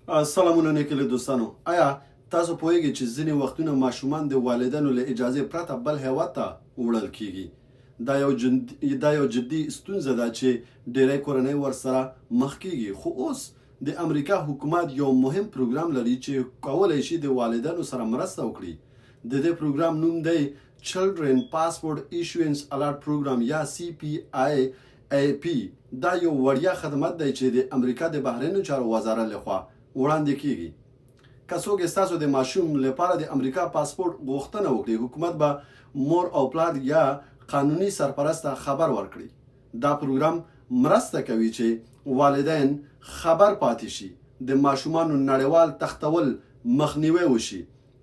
سلامونه نیکلي دوستانو. آیا تاسو پوهیږئ چې ځینې وختونه ماشومان د والدینو له اجازې پرته بل هیواد ته وړل کیږي؟ دا یو جدي ستونزه ده چې ډیری کورنۍ ورسره مخ کیږي. خو اوس د امریکا حکومت یو مهم پروګرام لري چې کولی شي د والدینو سره مرسته وکړي. د دې پروګرام نوم دی Children Passport Issuance Alert Program یا CPIAP. دا یو وړیا خدمت دی چې د امریکا د بهرنیو چارو وزارت لخوا وړاندې کیږي. که څوک ستاسو د ماشوم لپاره د امریکا پاسپورت غوښتنه وکړي، حکومت به مور او پلار یا قانوني سرپرست خبر ورکړي. دا پروګرام مرسته کوي چې والدین خبر پاتې شي، د ماشومانو نړیوال تختول مخنیوی وشي،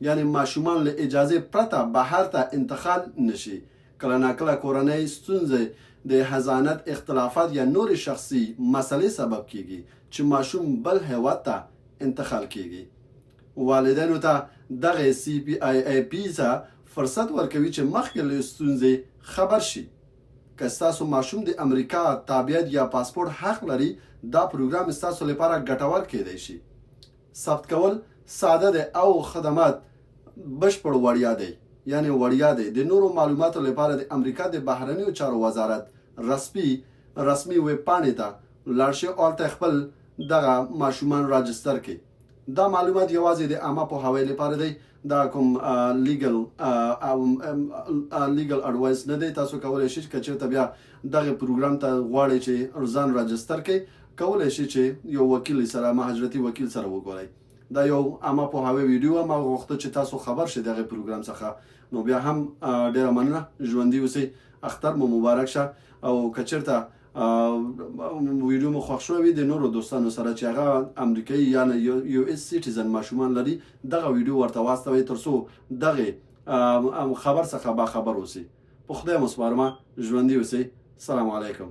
یعنی ماشومان له اجازې پرته بهر ته انتقال نشي. کله ناکله کورنۍ ستونزې د حضانت اختلافات یا نور شخصي مسلې سبب کیږي چې ماشوم بل هیواد ته انتقال کیږي. والدینو ته دغه CPIAP څخه فرصت ورکوي چې مخکې له ستونزې خبر شي. که ستاسو ماشوم د امریکا تابعیت یا پاسپورت حق لري، دا پروګرام ستاسو لپاره ګټور کیدای شي. ثبت کول ساده دی او خدمات بشپړ وړیا دی، یعنی وړیا دی. د نورو معلوماتو لپاره د امریکا د بهرنیو چارو وزارت رسمي ویب پاڼې ته لاړ شئ او هلته خپل دغه ماشومان راجستر کړئ. دا معلومات یوازې د عامه پوهاوي لپاره دی، دا کوم لیګل اډوایس نه دی. تاسو کولی شئ که چېرته بیا دغه پروګرام ته غواړئ چې ځان راجستر کړئ، کولی شئ چې یو وکیل سره، مهاجرتي وکیل سره وګورئ. دا یو عامه پوهاوي ویډیو ما غوښته چې تاسو خبر شئ دغه پروګرام څخه. نو بیا هم ډیره مننه، ژوندي اوسئ، اختر مو مبارک شه. او که چېرته ویډیو مو خوښ شوی وي د نورو دوستانو سره چې هغه امریکایي یا US سیټیزن ماشومان لري، دغه ویډیو ورته واستوئ ترڅو دغه خبر څخه باخبر اوسئ. په خدای مو سپارمه، ژوندي اوسئ. سلام علیکم.